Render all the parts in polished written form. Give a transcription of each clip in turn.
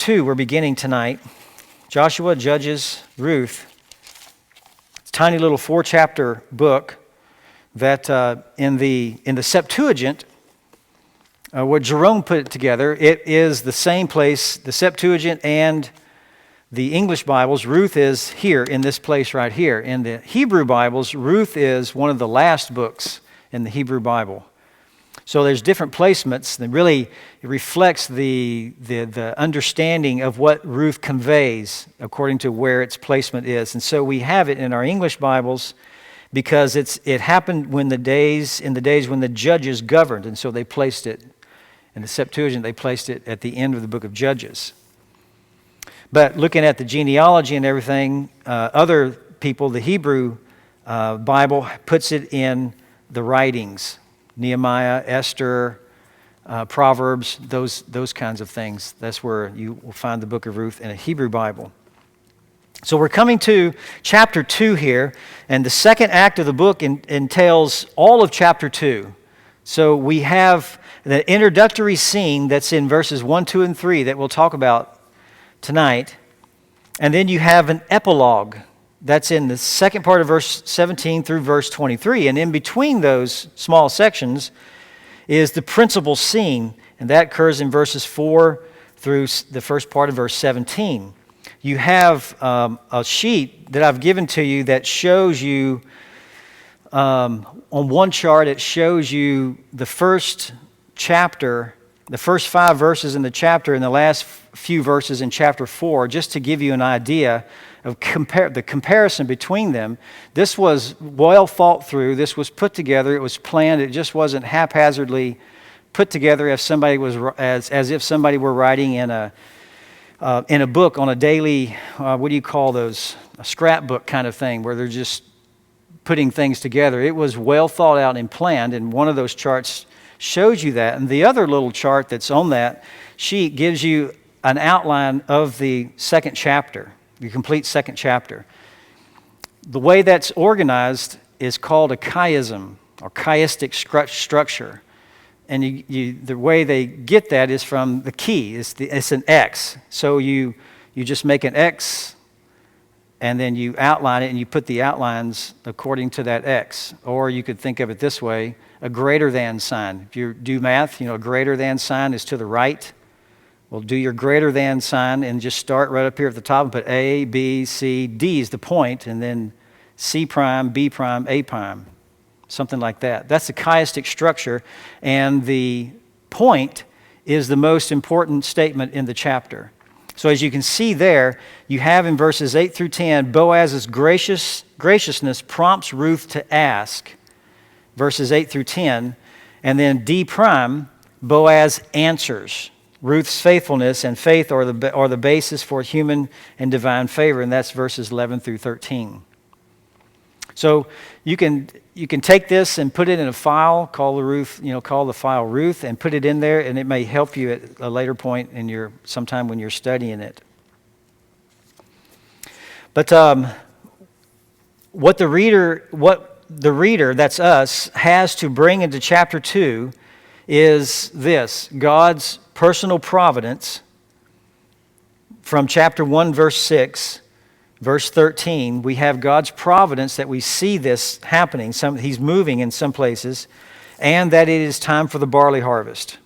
2 we're beginning tonight. Joshua, Judges, Ruth. It's a tiny little 4-chapter book that in the Septuagint, what Jerome put it together, it is the same place, the Septuagint and the English Bibles. Ruth is here in this place right here. In the Hebrew Bibles, Ruth is one of the last books in the Hebrew Bible. So there's different placements that really reflects the understanding of what Ruth conveys according to where its placement is. And so we have it in our English Bibles because it happened in the days when the judges governed, and so they placed it in the Septuagint. They placed it at the end of the book of Judges. But looking at the genealogy and everything, other people, the Hebrew Bible puts it in the writings. Nehemiah, Esther, Proverbs, those kinds of things. That's where you will find the book of Ruth in a Hebrew Bible. So we're coming to chapter 2 here, and the second act of the book entails all of chapter 2. So we have the introductory scene that's in verses 1, 2, and 3 that we'll talk about tonight. And then you have an epilogue that's in the second part of verse 17 through verse 23. And in between those small sections is the principal scene, and that occurs in verses 4 through the first part of verse 17. You have a sheet that I've given to you that shows you, on one chart, it shows you the first chapter, the first 5 verses in the chapter, and the last few verses in chapter 4, just to give you an idea of the comparison between them. This was well thought through. This was put together. It was planned. It just wasn't haphazardly put together as if somebody were writing in a book on a daily, what do you call those? A scrapbook kind of thing, where they're just putting things together. It was well thought out and planned, and one of those charts shows you that. And the other little chart that's on that sheet gives you an outline of the second chapter, the complete second chapter. The way that's organized is called a chiasm, or chiastic structure. And the way they get that is from the key. It's an X. So you just make an X, and then you outline it, and you put the outlines according to that X. Or you could think of it this way, a greater than sign. If you do math, a greater than sign is to the right. Well, do your greater than sign and just start right up here at the top and put A, B, C, D is the point, and then C prime, B prime, A prime, something like that. That's the chiastic structure, and the point is the most important statement in the chapter. So as you can see there, you have in verses 8 through 10, Boaz's graciousness prompts Ruth to ask, verses 8 through 10, and then D prime, Boaz answers. Ruth's faithfulness and faith are the basis for human and divine favor, and that's verses 11 through 13. So you can take this and put it in a file, call the file Ruth, and put it in there, and it may help you at a later point in sometime when you're studying it. But what the reader, that's us, has to bring into chapter 2 is this: God's personal providence. From chapter 1, verse 6, verse 13, we have God's providence that we see this happening. He's moving in some places, and that it is time for the barley harvest.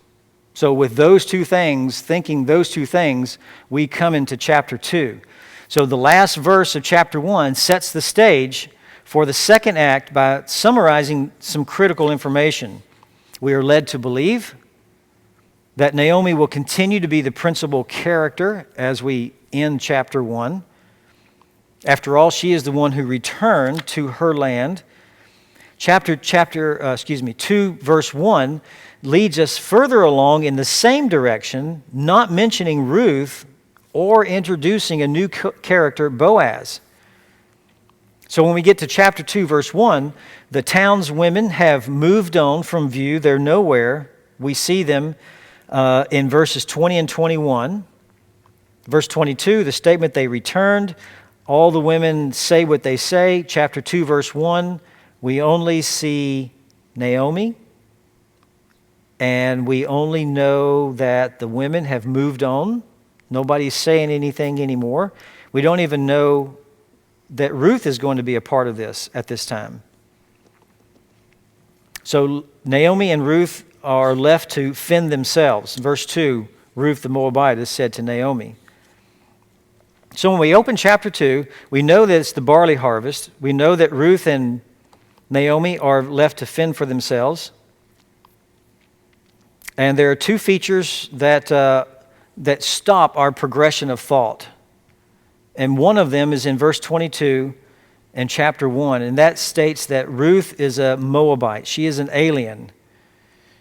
So with those two things, thinking those two things, we come into chapter 2. So the last verse of chapter 1 sets the stage for the second act by summarizing some critical information. We are led to believe that Naomi will continue to be the principal character as we end chapter 1. After all, she is the one who returned to her land. Chapter 2, verse 1 leads us further along in the same direction, not mentioning Ruth or introducing a new character, Boaz. So when we get to chapter 2, verse 1, the town's women have moved on from view. They're nowhere. We see them in verses 20 and 21. Verse 22, the statement, they returned. All the women say what they say. Chapter 2, verse 1, we only see Naomi, and we only know that the women have moved on. Nobody's saying anything anymore. We don't even know that Ruth is going to be a part of this at this time. So Naomi and Ruth are left to fend themselves. Verse 2, Ruth the Moabitess said to Naomi. So when we open chapter 2, we know that it's the barley harvest. We know that Ruth and Naomi are left to fend for themselves. And there are two features that stop our progression of thought. And one of them is in verse 22 in chapter 1. And that states that Ruth is a Moabite. She is an alien.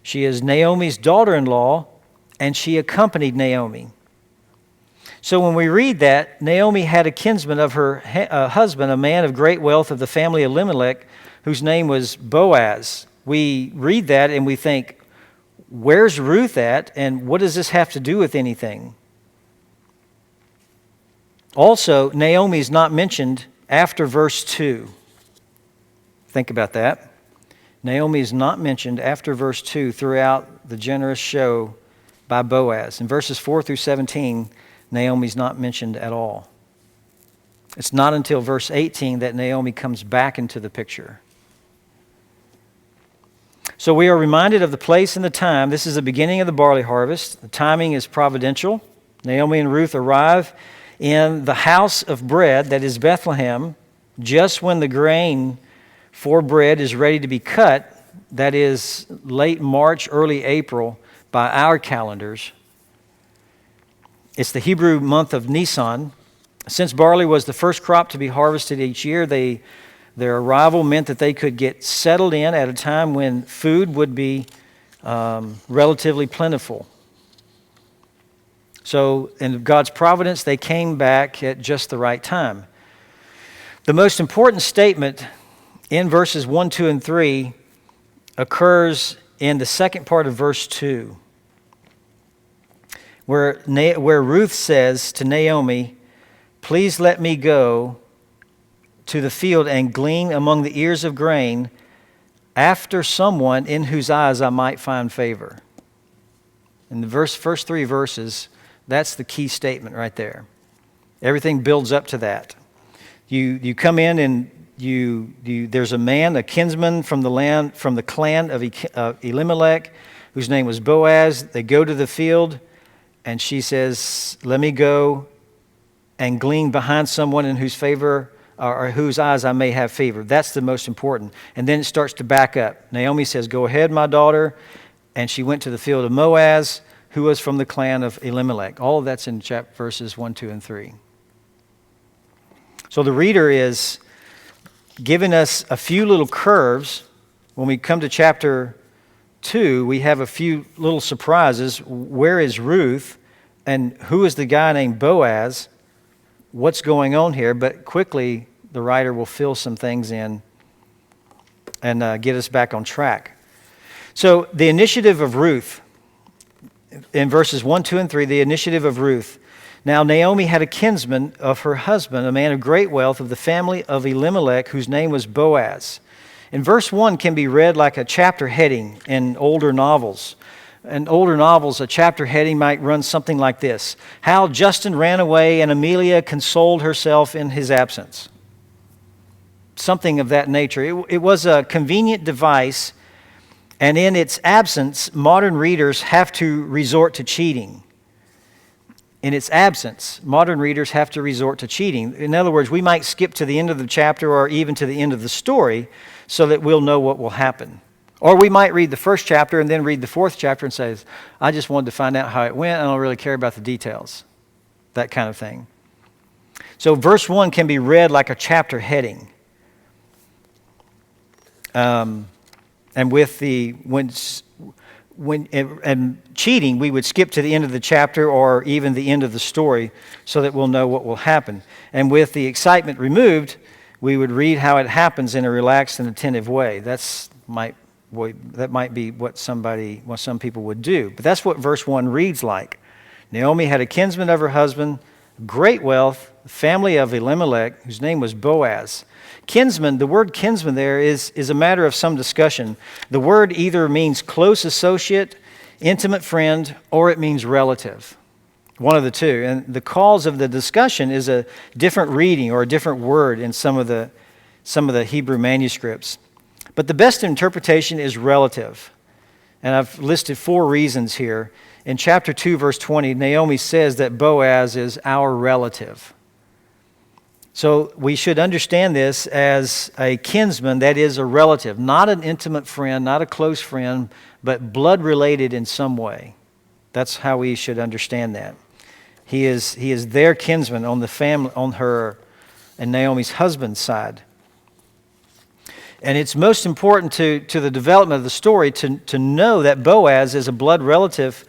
She is Naomi's daughter-in-law, and she accompanied Naomi. So when we read that, Naomi had a kinsman of her husband, a man of great wealth of the family of Elimelech, whose name was Boaz. We read that and we think, where's Ruth at, and what does this have to do with anything? Also, Naomi is not mentioned after verse 2. Think about that. Naomi is not mentioned after verse 2 throughout the generous show by Boaz. In verses 4 through 17, Naomi's not mentioned at all. It's not until verse 18 that Naomi comes back into the picture. So we are reminded of the place and the time. This is the beginning of the barley harvest. The timing is providential. Naomi and Ruth arrive in the house of bread, that is Bethlehem, just when the grain for bread is ready to be cut. That is late March, early April by our calendars. It's the Hebrew month of Nisan. Since barley was the first crop to be harvested each year, their arrival meant that they could get settled in at a time when food would be relatively plentiful. So in God's providence, they came back at just the right time. The most important statement in verses 1, 2, and 3 occurs in the second part of verse 2, where Ruth says to Naomi, "Please let me go to the field and glean among the ears of grain after someone in whose eyes I might find favor." In the first three verses, that's the key statement right there. Everything builds up to that. You come in and there's a man, a kinsman from the clan of Elimelech, whose name was Boaz. They go to the field, and she says, "Let me go and glean behind someone in whose favor or whose eyes I may have favor." That's the most important. And then it starts to back up. Naomi says, "Go ahead, my daughter." And she went to the field of Boaz, who was from the clan of Elimelech. All of that's in verses 1, 2, and 3. So the reader is giving us a few little curves. When we come to chapter 2, we have a few little surprises. Where is Ruth? And who is the guy named Boaz? What's going on here? But quickly, the writer will fill some things in and get us back on track. So the initiative of Ruth, in verses 1, 2, and 3, the initiative of Ruth. Now Naomi had a kinsman of her husband, a man of great wealth of the family of Elimelech, whose name was Boaz. In verse 1 can be read like a chapter heading in older novels. In older novels, a chapter heading might run something like this: "How Justin ran away and Amelia consoled herself in his absence." Something of that nature. It was a convenient device, and in its absence, modern readers have to resort to cheating. In its absence, modern readers have to resort to cheating. In other words, we might skip to the end of the chapter or even to the end of the story so that we'll know what will happen. Or we might read the first chapter and then read the fourth chapter and say, "I just wanted to find out how it went. I don't really care about the details." That kind of thing. So verse 1 can be read like a chapter heading. And with when cheating, we would skip to the end of the chapter or even the end of the story so that we'll know what will happen. And with the excitement removed, we would read how it happens in a relaxed and attentive way. That might be what some people would do. But that's what verse 1 reads like. Naomi had a kinsman of her husband, great wealth, family of Elimelech, whose name was Boaz. Kinsman, the word kinsman there is a matter of some discussion. The word either means close associate, intimate friend, or it means relative. One of the two. And the cause of the discussion is a different reading or a different word in some of the Hebrew manuscripts. But the best interpretation is relative. And I've listed 4 reasons here. In chapter 2, verse 20, Naomi says that Boaz is our relative. So we should understand this as a kinsman, that is a relative, not an intimate friend, not a close friend, but blood related in some way. That's how we should understand that. He is their kinsman on the family, on her and Naomi's husband's side. And it's most important to the development of the story to know that Boaz is a blood relative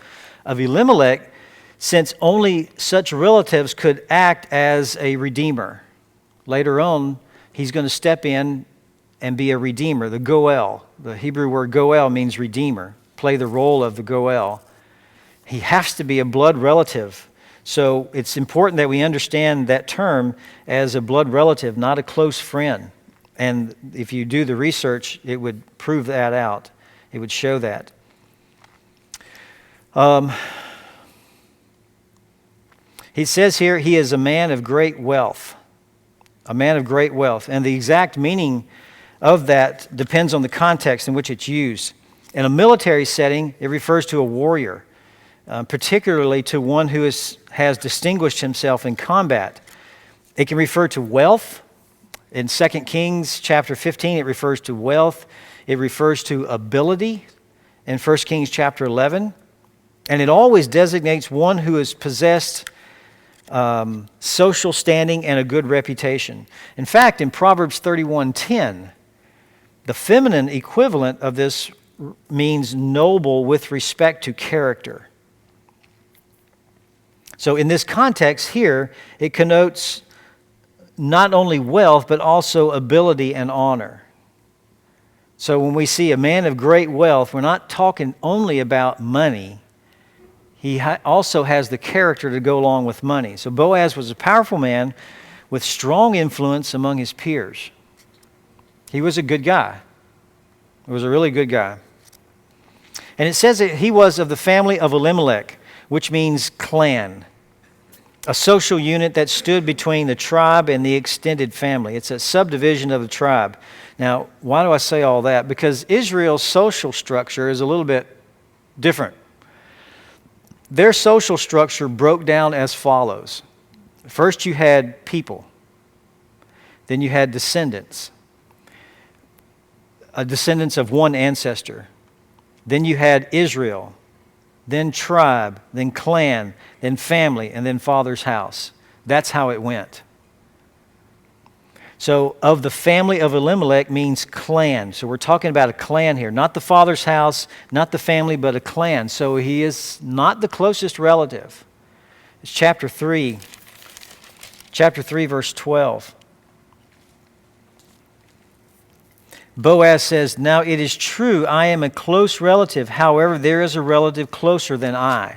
of Elimelech, since only such relatives could act as a redeemer. Later on, he's going to step in and be a redeemer, the goel. The Hebrew word goel means redeemer, play the role of the goel. He has to be a blood relative. So it's important that we understand that term as a blood relative, not a close friend. And if you do the research, it would prove that out. It would show that. He says here, he is a man of great wealth. A man of great wealth. And the exact meaning of that depends on the context in which it's used. In a military setting, it refers to a warrior, particularly to one who has distinguished himself in combat. It can refer to wealth. In 2 Kings chapter 15, it refers to wealth. It refers to ability in 1 Kings chapter 11. And it always designates one who has possessed social standing and a good reputation. In fact, in Proverbs 31:10, the feminine equivalent of this means noble with respect to character. So in this context here, it connotes not only wealth, but also ability and honor. So when we see a man of great wealth, we're not talking only about money. He also has the character to go along with money. So Boaz was a powerful man with strong influence among his peers. He was a good guy. He was a really good guy. And it says that he was of the family of Elimelech, which means clan, a social unit that stood between the tribe and the extended family. It's a subdivision of the tribe. Now, why do I say all that? Because Israel's social structure is a little bit different. Their social structure broke down as follows. First, you had people. Then you had descendants. Descendants of one ancestor. Then you had Israel. Then tribe. Then clan. Then family. And then father's house. That's how it went. So, of the family of Elimelech means clan. So we're talking about a clan here. Not the father's house, not the family, but a clan. So he is not the closest relative. It's chapter 3. Chapter 3, verse 12. Boaz says, "Now it is true, I am a close relative. However, there is a relative closer than I."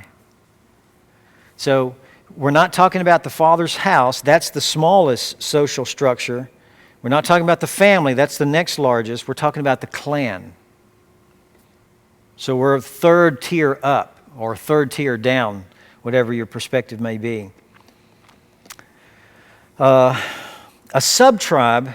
So we're not talking about the father's house. That's the smallest social structure. We're not talking about the family. That's the next largest. We're talking about the clan. So we're third tier up or third tier down, whatever your perspective may be. A sub-tribe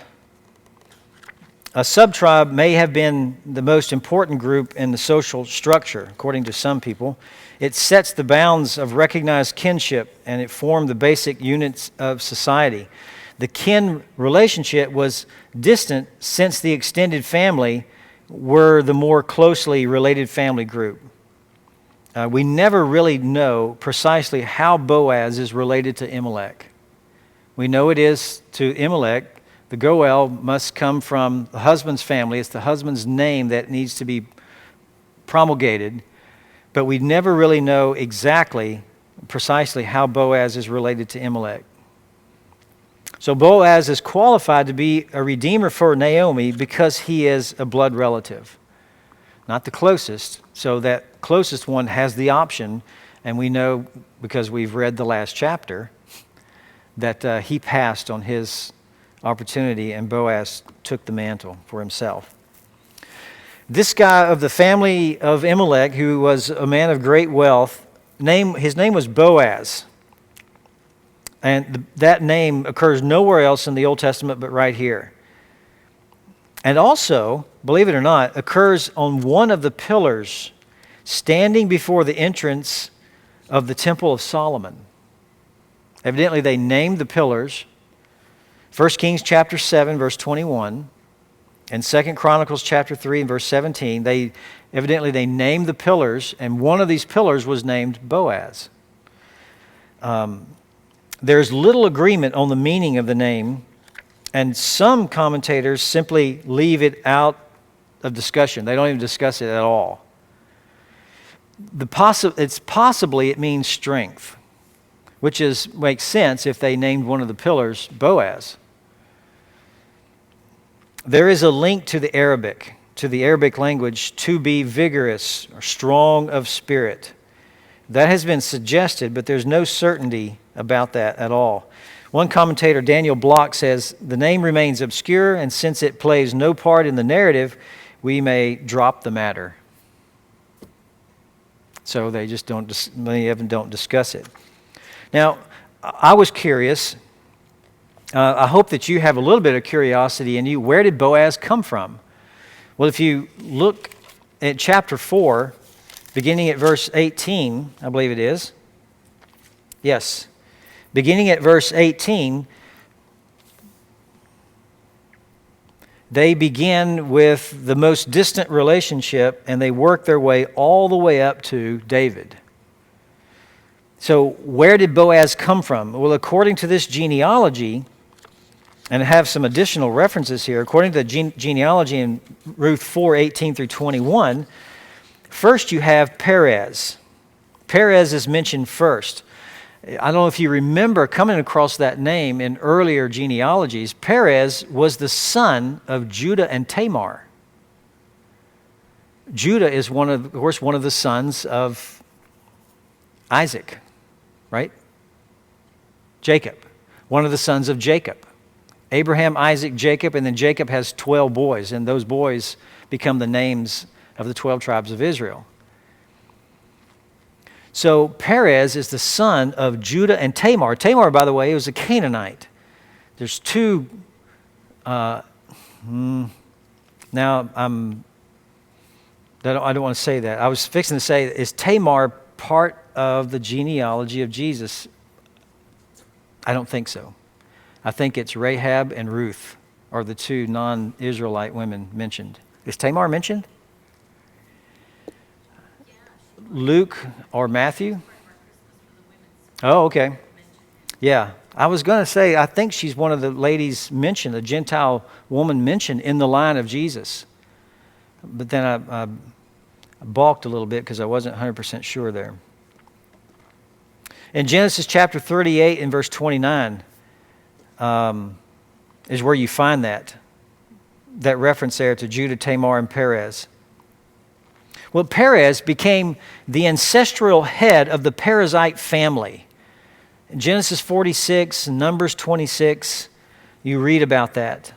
may have been the most important group in the social structure, according to some people. It sets the bounds of recognized kinship, and it formed the basic units of society. The kin relationship was distant since the extended family were the more closely related family group. We never really know precisely how Boaz is related to Elimelech. We know it is to Elimelech. The Goel must come from the husband's family. It's the husband's name that needs to be promulgated. But we never really know exactly, precisely how Boaz is related to Elimelech. So Boaz is qualified to be a redeemer for Naomi because he is a blood relative. Not the closest. So that closest one has the option. And we know, because we've read the last chapter, that he passed on his opportunity and Boaz took the mantle for himself. This guy of the family of Elimelech, who was a man of great wealth, his name was Boaz. And that name occurs nowhere else in the Old Testament but right here. And also, believe it or not, occurs on one of the pillars standing before the entrance of the Temple of Solomon. Evidently, they named the pillars. 1 Kings chapter 7, verse 21, and 2 Chronicles chapter 3 and verse 17, they named the pillars, and one of these pillars was named Boaz. There's little agreement on the meaning of the name, and some commentators simply leave it out of discussion. They don't even discuss it at all. It means strength, which makes sense if they named one of the pillars Boaz. There is a link to the Arabic language, to be vigorous or strong of spirit. That has been suggested, but there's no certainty about that at all. One commentator, Daniel Block, says, the name remains obscure, and since it plays no part in the narrative, we may drop the matter. So they just many of them don't discuss it. Now, I was curious. I hope that you have a little bit of curiosity in you. Where did Boaz come from? Well, if you look at chapter 4, beginning at verse 18, I believe it is. Yes. Beginning at verse 18, they begin with the most distant relationship, and they work their way all the way up to David. So where did Boaz come from? Well, according to this genealogy, and I have some additional references here, according to the genealogy in Ruth 4:18 through 21, first you have Perez. Perez is mentioned first. I don't know if you remember coming across that name in earlier genealogies. Perez was the son of Judah and Tamar. Judah is one of the sons of Isaac, right? Jacob, one of the sons of Jacob. Abraham, Isaac, Jacob, and then Jacob has 12 boys, and those boys become the names of the 12 tribes of Israel. So Perez is the son of Judah and Tamar. Tamar, by the way, was a Canaanite. There's two. Now I don't want to say that. I was fixing to say, is Tamar part of the genealogy of Jesus? I don't think so. I think it's Rahab and Ruth are the two non-Israelite women mentioned. Is Tamar mentioned? Luke or Matthew? Oh, okay. Yeah. I was going to say, I think she's one of the ladies mentioned, a Gentile woman mentioned in the line of Jesus. But then I balked a little bit because I wasn't 100% sure there. In Genesis chapter 38 and verse 29 is where you find that reference there to Judah, Tamar, and Perez. Well, Perez became the ancestral head of the Perizzite family. In Genesis 46 and Numbers 26, you read about that.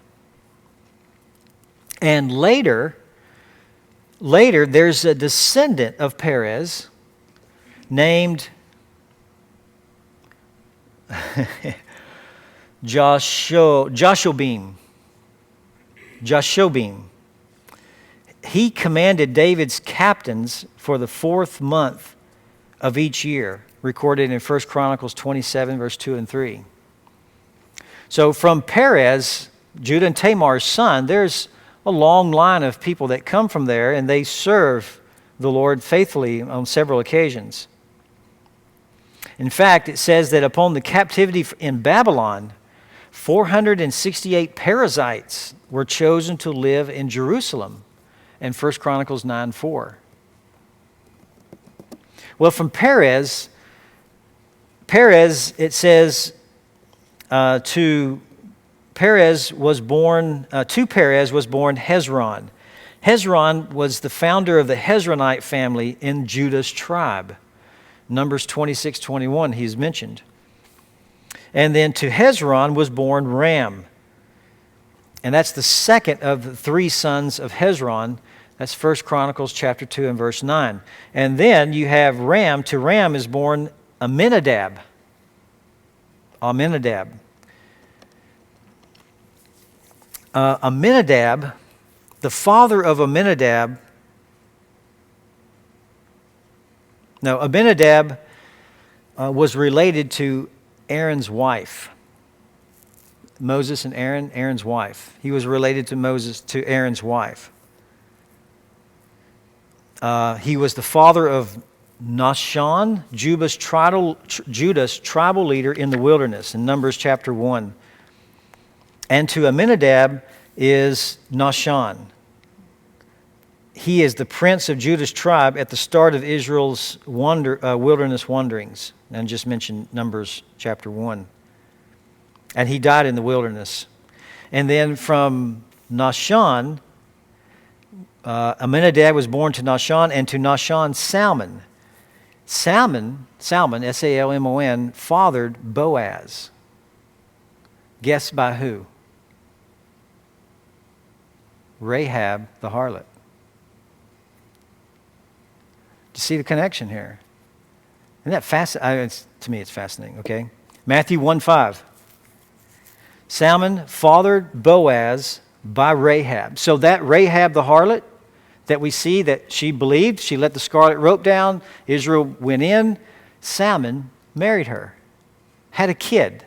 And later, there's a descendant of Perez named Jashobim. He commanded David's captains for the 4th month of each year, recorded in 1 Chronicles 27, verse 2 and 3. So from Perez, Judah and Tamar's son, there's a long line of people that come from there, and they serve the Lord faithfully on several occasions. In fact, it says that upon the captivity in Babylon, 468 Perizzites were chosen to live in Jerusalem in 1 Chronicles 9:4. Well, from Perez, it says to Perez was born Hezron. Hezron was the founder of the Hezronite family in Judah's tribe. Numbers 26:21, he's mentioned. And then to Hezron was born Ram. And that's the second of the 3 sons of Hezron. That's 1 Chronicles chapter 2 and verse 9. And then you have Ram. To Ram is born Amminadab. Aminadab. Aminadab, the father of Aminadab, Aminadab was related to Aaron's wife. Moses and Aaron's wife. He was related to Aaron's wife. He was the father of Nahshon, Judah's tribal leader in the wilderness in Numbers chapter 1. And to Aminadab is Nahshon. He is the prince of Judah's tribe at the start of Israel's wilderness wanderings. And just mentioned Numbers chapter 1. And he died in the wilderness. And then from Nahshon, Aminadab was born to Nahshon, and to Nahshon, Salmon. Salmon, S-A-L-M-O-N, fathered Boaz. Guess by who? Rahab the harlot. Do you see the connection here? Isn't that fascinating? To me, it's fascinating, okay? Matthew 1:5. Salmon fathered Boaz by Rahab. So that Rahab the harlot that we see that she believed, she let the scarlet rope down, Israel went in, Salmon married her, had a kid.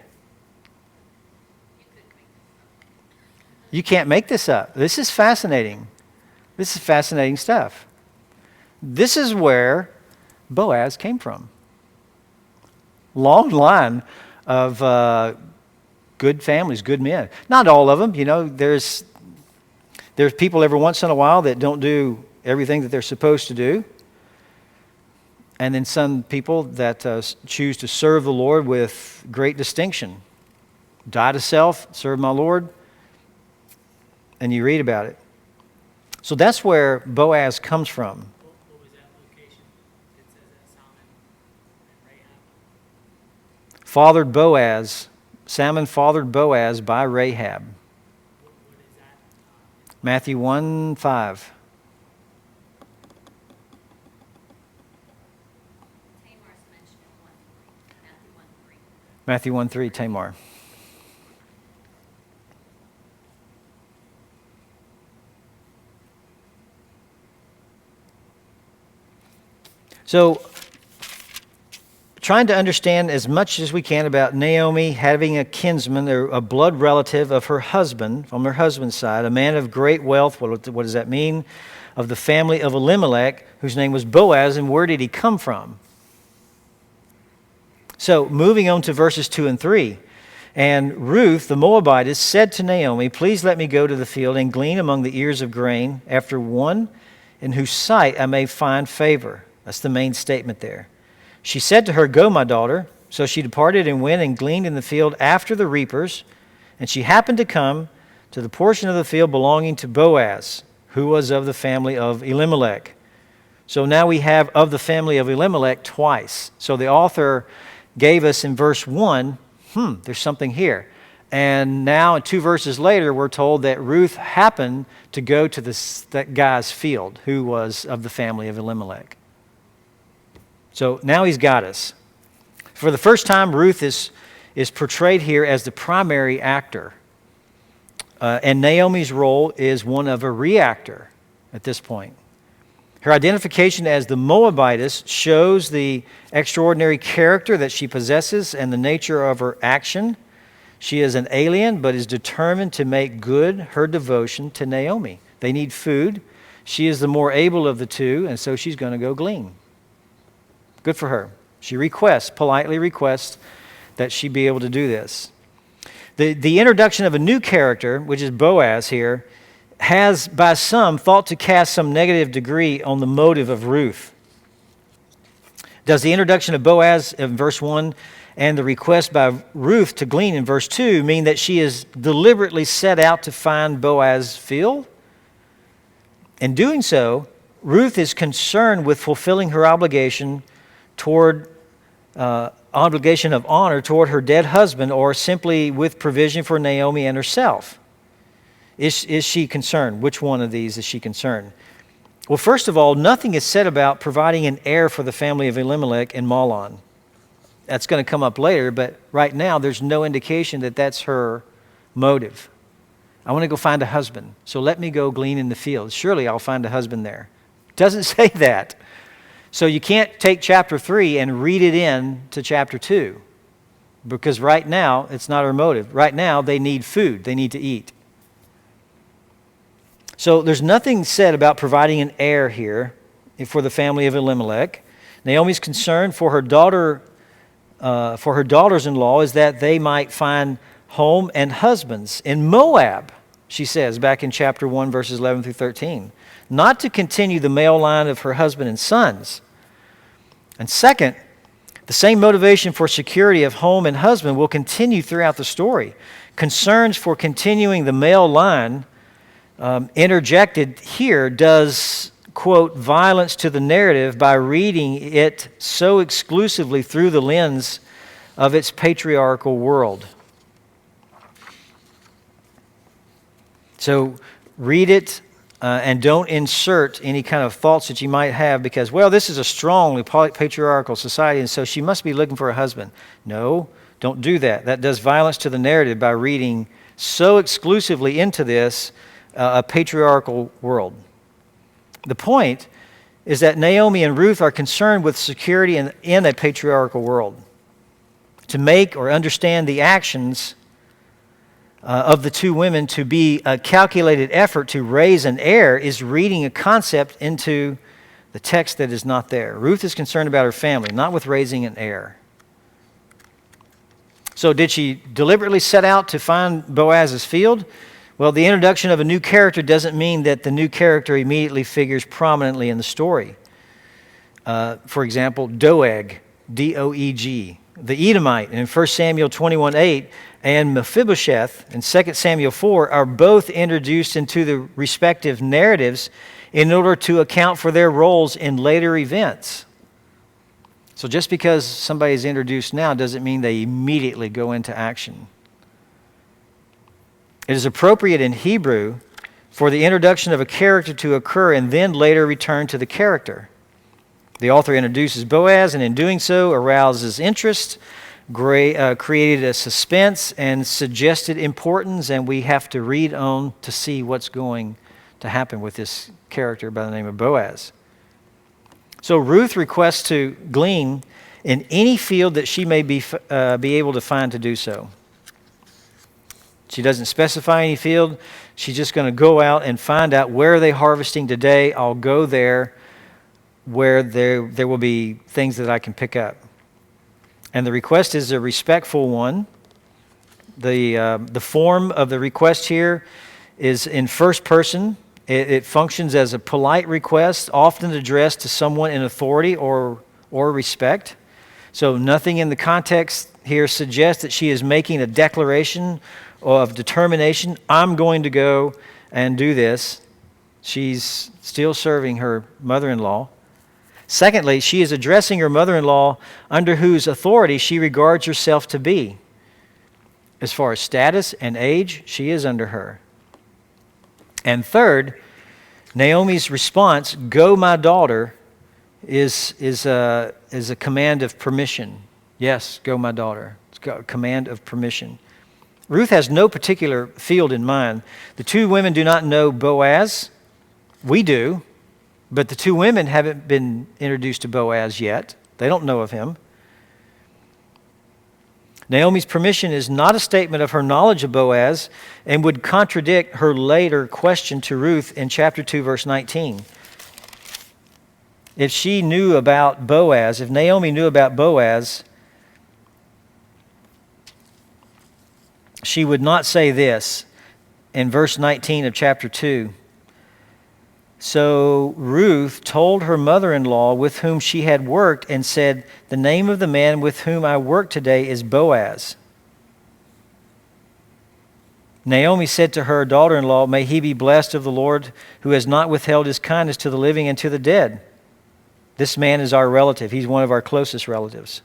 You can't make this up. This is fascinating. This is fascinating stuff. This is where Boaz came from. Long line of good families, good men. Not all of them, there's people every once in a while that don't do everything that they're supposed to do. And then some people that choose to serve the Lord with great distinction. Die to self, serve my Lord. And you read about it. So that's where Boaz comes from. What was that location? It says that Salmon and Rahab. Fathered Boaz. Salmon fathered Boaz by Rahab. What is that? Matthew 1:5. Tamar's mentioned in Matthew 1:3. Matthew 1:3, Tamar. So, trying to understand as much as we can about Naomi having a kinsman, or a blood relative of her husband, from her husband's side, a man of great wealth. What does that mean? Of the family of Elimelech, whose name was Boaz, and where did he come from? So, moving on to verses 2 and 3. And Ruth, the Moabitess, said to Naomi, "Please let me go to the field and glean among the ears of grain after one in whose sight I may find favor." That's the main statement there. She said to her, "Go, my daughter." So she departed and went and gleaned in the field after the reapers. And she happened to come to the portion of the field belonging to Boaz, who was of the family of Elimelech. So now we have of the family of Elimelech twice. So the author gave us in verse 1, there's something here. And now 2 verses later, we're told that Ruth happened to go to that guy's field who was of the family of Elimelech. So now he's got us. For the first time, Ruth is portrayed here as the primary actor. And Naomi's role is one of a reactor at this point. Her identification as the Moabitess shows the extraordinary character that she possesses and the nature of her action. She is an alien, but is determined to make good her devotion to Naomi. They need food. She is the more able of the two, and so she's going to go glean. Good for her. She politely requests that she be able to do this. The introduction of a new character, which is Boaz here, has by some thought to cast some negative degree on the motive of Ruth. Does the introduction of Boaz in verse 1 and the request by Ruth to glean in verse 2 mean that she is deliberately set out to find Boaz's field? In doing so, Ruth is concerned with fulfilling her obligation of honor toward her dead husband, or simply with provision for Naomi and herself. Is she concerned? Which one of these is she concerned? Well, first of all, nothing is said about providing an heir for the family of Elimelech in Mahlon. That's going to come up later, but right now there's no indication that that's her motive. I want to go find a husband, so let me go glean in the field. Surely I'll find a husband there. Doesn't say that. So you can't take chapter 3 and read it in to chapter 2, because right now it's not her motive. Right now they need food. They need to eat. So there's nothing said about providing an heir here for the family of Elimelech. Naomi's concern for her daughters-in-law is that they might find home and husbands in Moab, she says back in chapter 1, verses 11 through 13, not to continue the male line of her husband and sons. And second, the same motivation for security of home and husband will continue throughout the story. Concerns for continuing the male line interjected here does, quote, violence to the narrative by reading it so exclusively through the lens of its patriarchal world. So read it and don't insert any kind of thoughts that you might have because, well, this is a strongly patriarchal society and so she must be looking for a husband. No, don't do that. That does violence to the narrative by reading so exclusively into this a patriarchal world. The point is that Naomi and Ruth are concerned with security in a patriarchal world. To make or understand the actions of the two women to be a calculated effort to raise an heir is reading a concept into the text that is not there. Ruth is concerned about her family, not with raising an heir. So did she deliberately set out to find Boaz's field? Well, the introduction of a new character doesn't mean that the new character immediately figures prominently in the story. For example, Doeg, D-O-E-G, the Edomite in 1 Samuel 21:8, and Mephibosheth in 2 Samuel 4 are both introduced into the respective narratives in order to account for their roles in later events. So just because somebody is introduced now doesn't mean they immediately go into action. It is appropriate in Hebrew for the introduction of a character to occur and then later return to the character. The author introduces Boaz and in doing so arouses interest, created a suspense and suggested importance, and we have to read on to see what's going to happen with this character by the name of Boaz. So Ruth requests to glean in any field that she may be able to find to do so. She doesn't specify any field. She's just going to go out and find out where are they harvesting today. I'll go there where there will be things that I can pick up. And the request is a respectful one. The form of the request here is in first person. It functions as a polite request, often addressed to someone in authority or respect. So nothing in the context here suggests that she is making a declaration of determination. I'm going to go and do this. She's still serving her mother-in-law. Secondly, she is addressing her mother-in-law under whose authority she regards herself to be. As far as status and age, she is under her. And third, Naomi's response, "Go, my daughter," is a command of permission. Yes, go, my daughter. It's a command of permission. Ruth has no particular field in mind. The two women do not know Boaz. We do, but the two women haven't been introduced to Boaz yet. They don't know of him. Naomi's permission is not a statement of her knowledge of Boaz and would contradict her later question to Ruth in chapter 2, verse 19. If she knew about Boaz, if Naomi knew about Boaz, she would not say this in verse 19 of chapter 2. So Ruth told her mother-in-law with whom she had worked and said, "The name of the man with whom I work today is Boaz." Naomi said to her daughter-in-law, "May he be blessed of the Lord who has not withheld his kindness to the living and to the dead. This man is our relative. He's one of our closest relatives."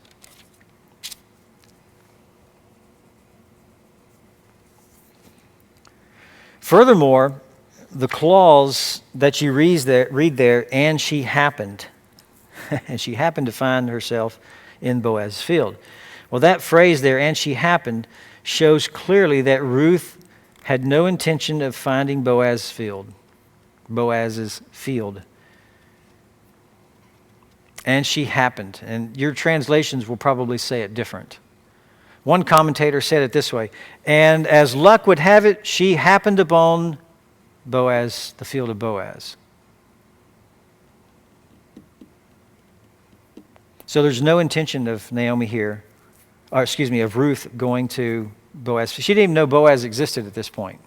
Furthermore, the clause that you read there, and she happened. And she happened to find herself in Boaz's field. Well, that phrase there, and she happened, shows clearly that Ruth had no intention of finding Boaz's field. And she happened. And your translations will probably say it different. One commentator said it this way, and as luck would have it, she happened upon Boaz, the field of Boaz. So there's no intention of Naomi here, of Ruth going to Boaz. She didn't even know Boaz existed at this point.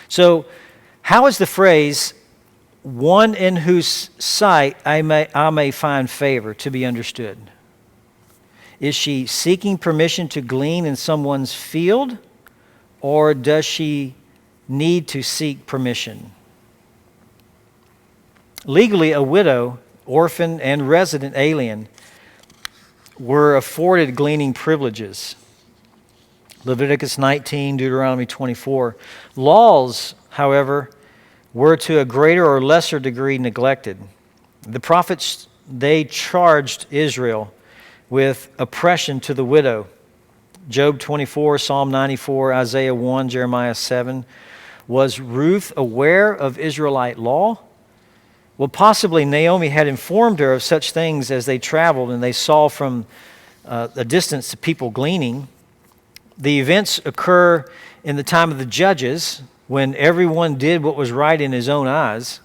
So how is the phrase, one in whose sight I may find favor, to be understood? Is she seeking permission to glean in someone's field, or does she need to seek permission? Legally, a widow, orphan, and resident alien were afforded gleaning privileges. Leviticus 19, Deuteronomy 24. Laws, however, were to a greater or lesser degree neglected. The prophets, they charged Israel with oppression to the widow. Job 24, Psalm 94, Isaiah 1, Jeremiah 7. Was Ruth aware of Israelite law? Well, possibly Naomi had informed her of such things as they traveled and they saw from a distance the people gleaning. The events occur in the time of the judges when everyone did what was right in his own eyes.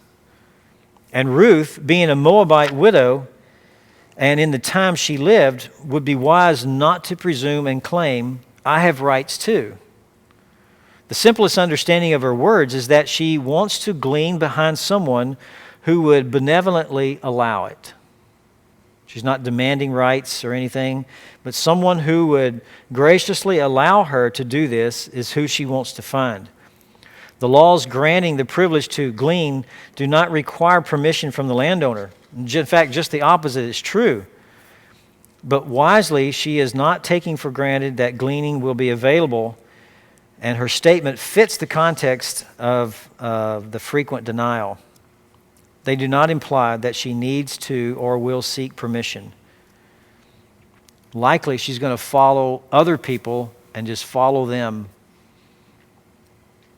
And Ruth, being a Moabite widow, and in the time she lived, would be wise not to presume and claim, I have rights too. The simplest understanding of her words is that she wants to glean behind someone who would benevolently allow it. She's not demanding rights or anything, but someone who would graciously allow her to do this is who she wants to find. The laws granting the privilege to glean do not require permission from the landowner. In fact, just the opposite is true. But wisely, she is not taking for granted that gleaning will be available, and her statement fits the context of the frequent denial. They do not imply that she needs to or will seek permission. Likely, she's going to follow other people and just follow them.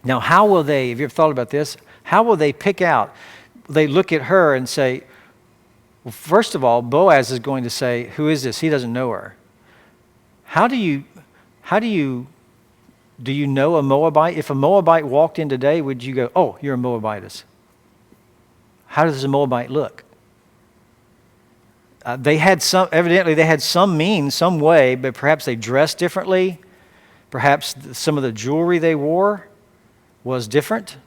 Now, how will they, have you ever thought about this? How will they pick out? They look at her and say, well, first of all, Boaz is going to say, who is this? He doesn't know her. Do you know a Moabite? If a Moabite walked in today, would you go, oh, you're a Moabitess? How does a Moabite look? Evidently they had some means, some way, but perhaps they dressed differently. Perhaps some of the jewelry they wore was different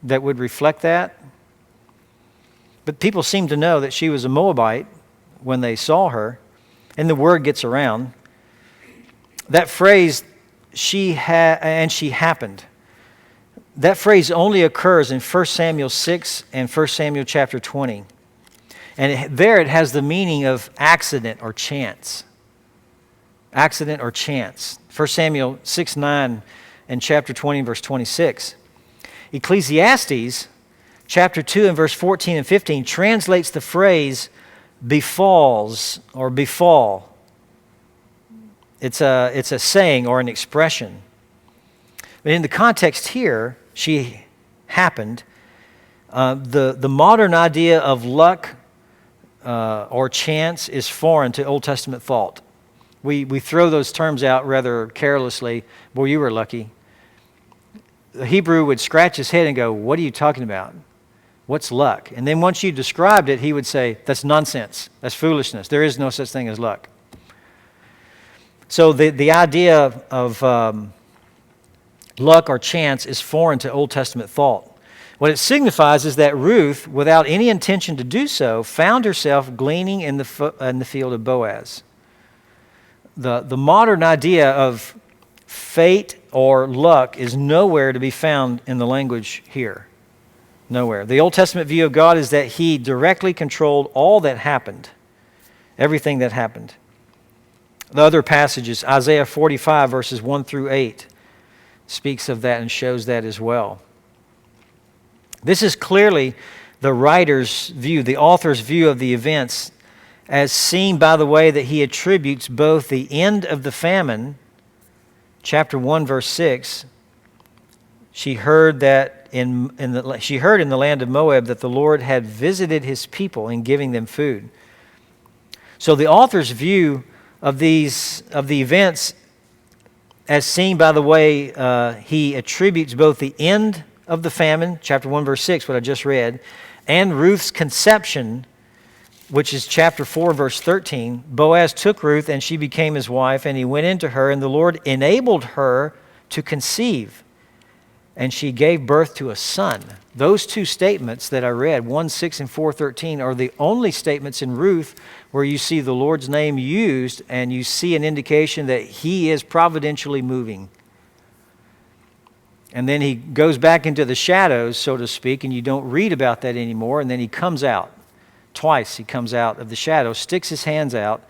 that would reflect that. But people seem to know that she was a Moabite when they saw her, and the word gets around. That phrase, she happened. That phrase only occurs in 1 Samuel 6 and 1 Samuel chapter 20. And there it has the meaning of accident or chance. Accident or chance. 1 Samuel 6, 9 and chapter 20 verse 26. Ecclesiastes chapter 2 and verse 14 and 15 translates the phrase befalls or befall. It's a saying or an expression. But in the context here, she happened. The modern idea of luck or chance is foreign to Old Testament thought. We throw those terms out rather carelessly. Boy, you were lucky. The Hebrew would scratch his head and go, what are you talking about? What's luck? And then once you described it, he would say, that's nonsense. That's foolishness. There is no such thing as luck. So the idea of luck or chance is foreign to Old Testament thought. What it signifies is that Ruth, without any intention to do so, found herself gleaning in the field of Boaz. The modern idea of fate or luck is nowhere to be found in the language here. Nowhere. The Old Testament view of God is that He directly controlled all that happened, everything that happened. The other passages, Isaiah 45 verses 1 through 8, speaks of that and shows that as well. This is clearly the writer's view, the author's view of the events as seen by the way that he attributes both the end of the famine, chapter 1, verse 6, she heard in the land of Moab that the Lord had visited his people in giving them food. So the author's view of the events as seen by the way he attributes both the end of the famine, chapter 1, verse 6, what I just read, and Ruth's conception, which is chapter 4, verse 13. Boaz took Ruth, and she became his wife, and he went into her, and the Lord enabled her to conceive, and she gave birth to a son. Those two statements that I read, 1:6 and 4:13, are the only statements in Ruth where you see the Lord's name used, and you see an indication that he is providentially moving. And then he goes back into the shadows, so to speak, and you don't read about that anymore, and then he comes out. Twice he comes out of the shadows, sticks his hands out,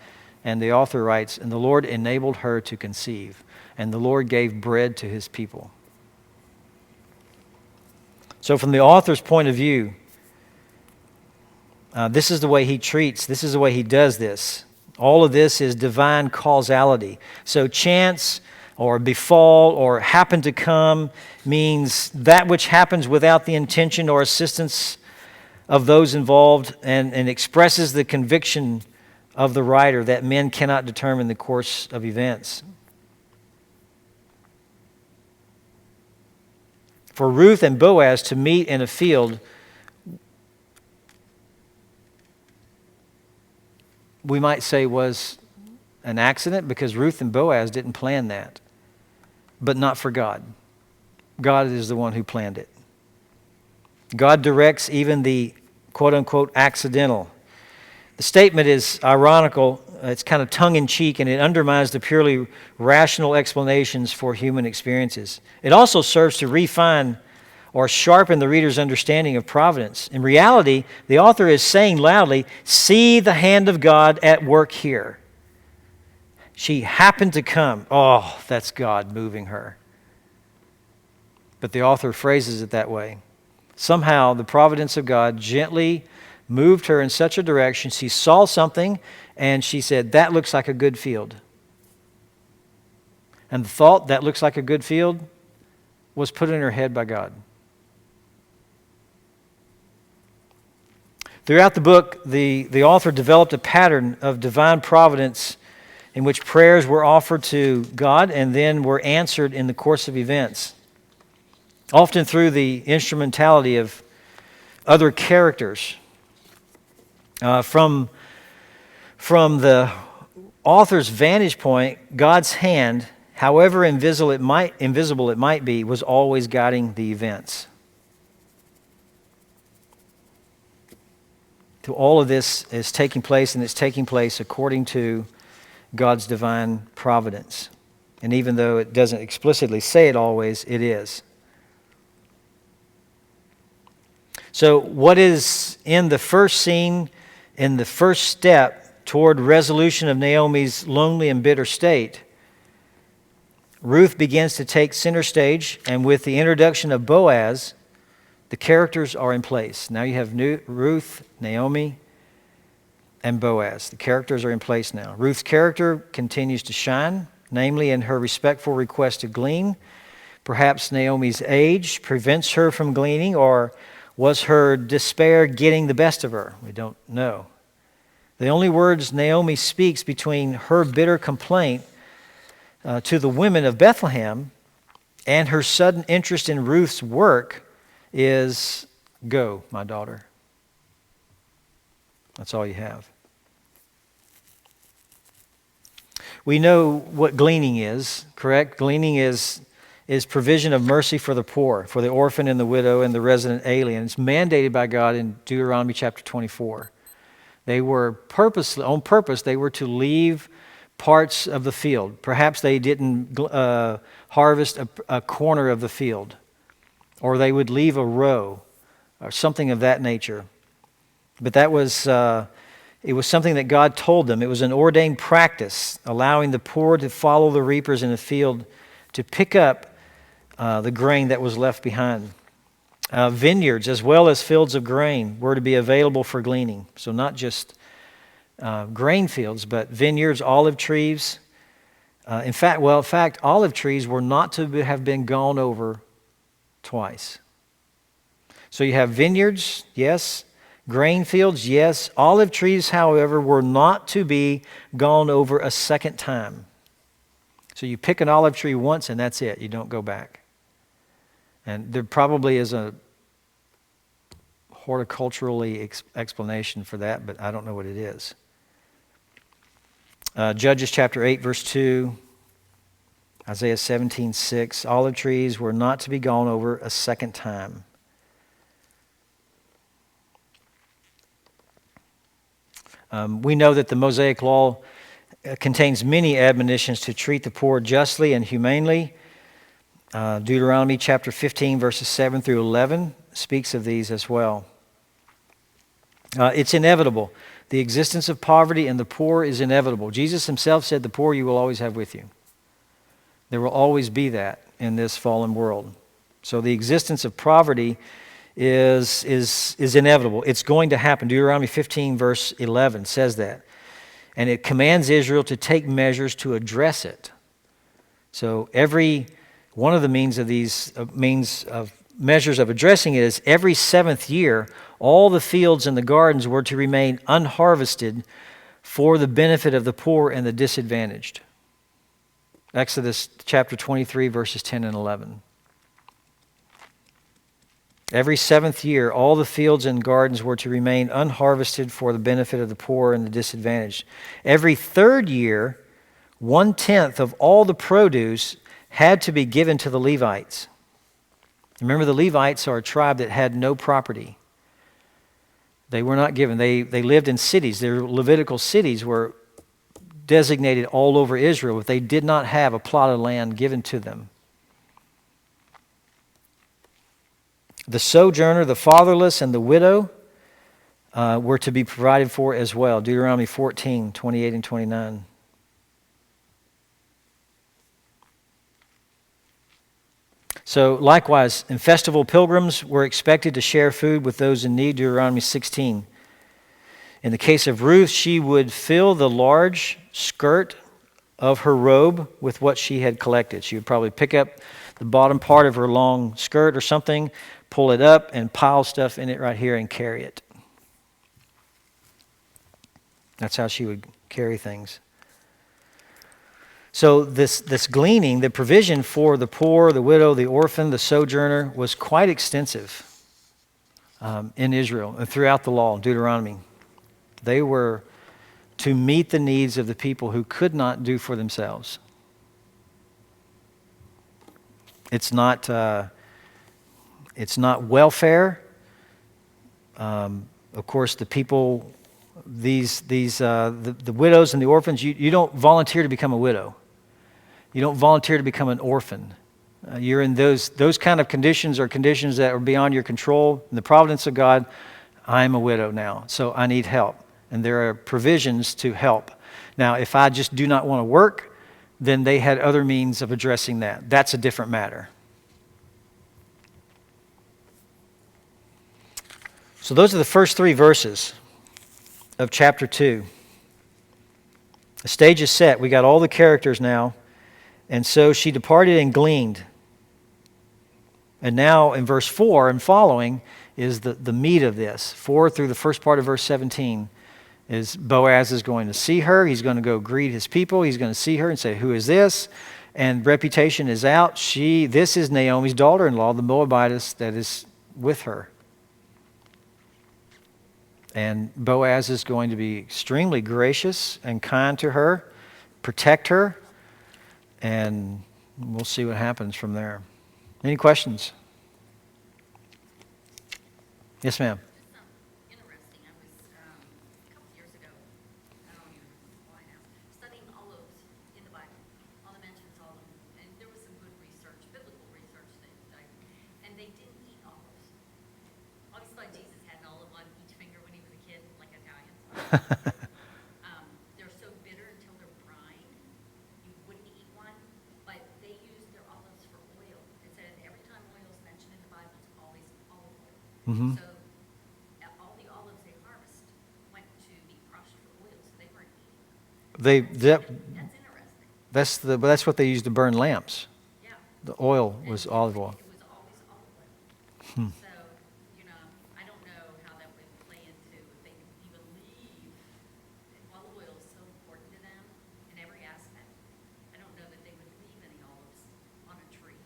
and the author writes, and the Lord enabled her to conceive, and the Lord gave bread to his people. So from the author's point of view, this is the way he treats, this is the way he does this. All of this is divine causality. So chance or befall or happen to come means that which happens without the intention or assistance of those involved, and expresses the conviction of the writer that men cannot determine the course of events. For Ruth and Boaz to meet in a field, we might say was an accident, because Ruth and Boaz didn't plan that. But not for God. God is the one who planned it. God directs even the quote-unquote accidental. The statement is ironical. It's kind of tongue-in-cheek, and it undermines the purely rational explanations for human experiences. It also serves to refine or sharpen the reader's understanding of providence. In reality, the author is saying loudly, see the hand of God at work here. She happened to come. Oh, that's God moving her. But the author phrases it that way. Somehow, the providence of God gently moved her in such a direction. She saw something, and she said, that looks like a good field. And the thought, that looks like a good field, was put in her head by God. Throughout the book, the author developed a pattern of divine providence in which prayers were offered to God and then were answered in the course of events, often through the instrumentality of other characters. From the author's vantage point, God's hand, however invisible it might be, was always guiding the events. So all of this is taking place, and it's taking place according to God's divine providence. And even though it doesn't explicitly say it always, it is. So what is in the first scene, in the first step toward resolution of Naomi's lonely and bitter state? Ruth begins to take center stage, and with the introduction of Boaz, the characters are in place. Now you have Ruth, Naomi, and Boaz. The characters are in place now. Ruth's character continues to shine, namely in her respectful request to glean. Perhaps Naomi's age prevents her from gleaning, or was her despair getting the best of her? We don't know. The only words Naomi speaks between her bitter complaint to the women of Bethlehem and her sudden interest in Ruth's work is, go, my daughter. That's all you have. We know what gleaning is, correct? Gleaning is provision of mercy for the poor, for the orphan and the widow and the resident alien. It's mandated by God in Deuteronomy chapter 24. They were on purpose, they were to leave parts of the field. Perhaps they didn't harvest a corner of the field, or they would leave a row, or something of that nature. But that was, it was something that God told them. It was an ordained practice, allowing the poor to follow the reapers in the field to pick up the grain that was left behind. Vineyards, as well as fields of grain, were to be available for gleaning. So not just grain fields, but vineyards, olive trees. In fact, olive trees were not to have been gone over twice. So you have vineyards, yes. Grain fields, yes. Olive trees, however, were not to be gone over a second time. So you pick an olive tree once and that's it. You don't go back. And there probably is a horticulturally explanation for that, but I don't know what it is. Judges chapter 8, verse 2. Isaiah 17:6. Olive trees were not to be gone over a second time. We know that the Mosaic Law contains many admonitions to treat the poor justly and humanely. Deuteronomy chapter 15, verses 7 through 11 speaks of these as well. It's inevitable. The existence of poverty and the poor is inevitable. Jesus himself said, the poor you will always have with you. There will always be that in this fallen world. So the existence of poverty is inevitable. It's going to happen. Deuteronomy 15, verse 11 says that. And it commands Israel to take measures to address it. So every one of the means of measures of addressing it is every seventh year, all the fields and the gardens were to remain unharvested for the benefit of the poor and the disadvantaged. Exodus chapter 23, verses 10 and 11. Every seventh year, all the fields and gardens were to remain unharvested for the benefit of the poor and the disadvantaged. Every third year, 1/10 of all the produce had to be given to the Levites. Remember, the Levites are a tribe that had no property. They were not given. They lived in cities. Their Levitical cities were designated all over Israel, but they did not have a plot of land given to them. The sojourner, the fatherless, and the widow were to be provided for as well. Deuteronomy 14, 28 and 29. So likewise, and festival pilgrims were expected to share food with those in need, Deuteronomy 16. In the case of Ruth, she would fill the large skirt of her robe with what she had collected. She would probably pick up the bottom part of her long skirt or something, pull it up, and pile stuff in it right here and carry it. That's how she would carry things. So this gleaning, the provision for the poor, the widow, the orphan, the sojourner was quite extensive in Israel and throughout the law, Deuteronomy. They were to meet the needs of the people who could not do for themselves. It's not welfare. Of course, the people, the widows and the orphans, you don't volunteer to become a widow. You don't volunteer to become an orphan. You're in those kind of conditions or conditions that are beyond your control. In the providence of God, I'm a widow now, so I need help. And there are provisions to help. Now, if I just do not want to work, then they had other means of addressing that. That's a different matter. So those are the first 3 verses of chapter 2. The stage is set. We got all the characters now. And so she departed and gleaned. And now in verse 4 and following is the meat of this. 4 through the first part of verse 17 is Boaz is going to see her. He's going to go greet his people. He's going to see her and say, who is this? And reputation is out. This is Naomi's daughter-in-law, the Moabitess that is with her. And Boaz is going to be extremely gracious and kind to her, protect her, and we'll see what happens from there. Any questions? Yes, ma'am. Interesting. I was, a couple years ago, I don't even know why now, studying olives in the Bible, all the mentions, all of them. And there was some good research, biblical research and they didn't eat olives. Always thought Jesus had an olive on each finger when he was a kid, like Italians. They're so bitter until they're brine, you wouldn't eat one, but they used their olives for oil. It said every time oil is mentioned in the Bible, it's always olive oil. Mm-hmm. So all the olives they harvest went to be crushed for oils. That's interesting. that's what they used to burn lamps. Yeah. The oil And was olive oil. It was always olive oil. So, I don't know how that would play into if they even leave. Olive oil is so important to them in every aspect. I don't know that they would leave any olives on a tree.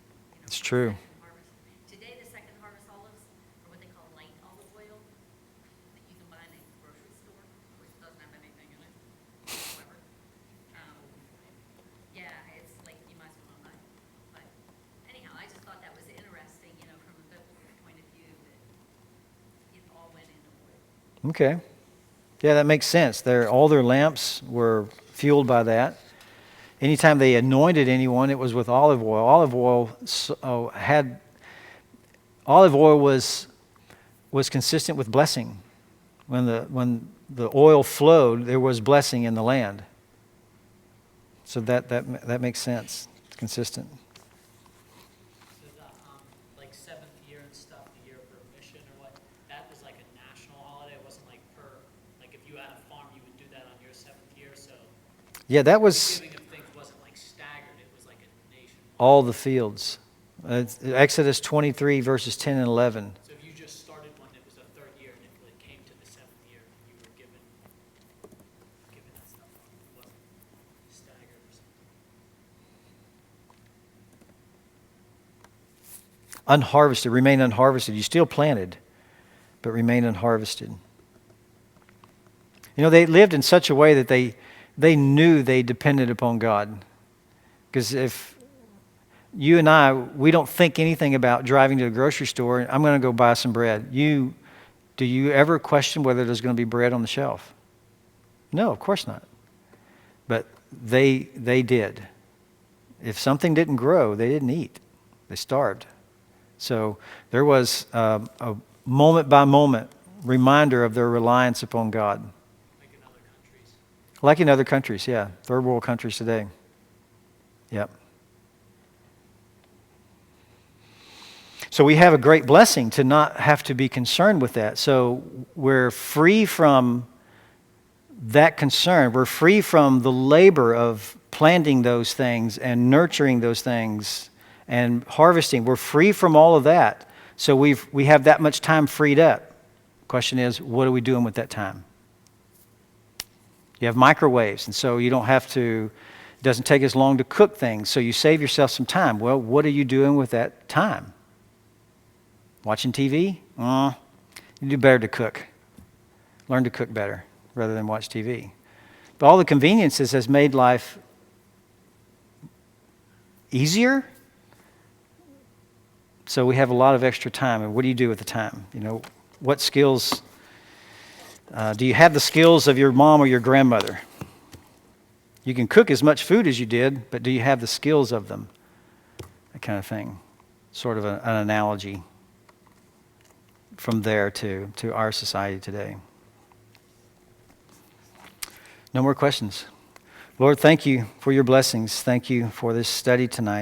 It's For the true. second harvest. Today, the second harvest olives are what they call light olive oil that you can buy in a grocery store, which doesn't have anything in it whatsoever. Yeah, it's like you might as well not buy it. But anyhow, I just thought that was interesting, from a biblical point of view, that it all went into oil. Okay. Yeah, that makes sense. All their lamps were fueled by that. Anytime they anointed anyone, it was with olive oil. Olive oil was consistent with blessing. When the oil flowed, there was blessing in the land. So that makes sense. It's consistent. So the like seventh year and stuff, the year of remission or what, that was like a national holiday. It wasn't like like if you had a farm, you would do that on your seventh year. So Yeah, that was the giving of things wasn't like staggered. It was like a nation. all the fields. Exodus 23, verses 10 and 11. So if you just started one, it was the third year, and if it came to the seventh year, you were given that stuff. It wasn't staggered or something. Unharvested, remain unharvested. You still planted, but remain unharvested. They lived in such a way that they knew they depended upon God. Because if you and I, we don't think anything about driving to the grocery store and I'm going to go buy some bread. Do you ever question whether there's going to be bread on the shelf? No, of course not. But they did. If something didn't grow, they didn't eat. They starved. So there was a moment by moment reminder of their reliance upon God. Like in other countries. Like in other countries, yeah. Third world countries today. Yep. So we have a great blessing to not have to be concerned with that. So we're free from that concern. We're free from the labor of planting those things and nurturing those things and harvesting. We're free from all of that. So we have that much time freed up. Question is, what are we doing with that time? You have microwaves, and so you don't have to, it doesn't take as long to cook things, so you save yourself some time. Well, what are you doing with that time? Watching TV? You do better to cook. Learn to cook better rather than watch TV. But all the conveniences has made life easier. So we have a lot of extra time. And what do you do with the time? What skills? Do you have the skills of your mom or your grandmother? You can cook as much food as you did, but do you have the skills of them? That kind of thing. Sort of an analogy from there to our society today. No more questions. Lord, thank you for your blessings. Thank you for this study tonight.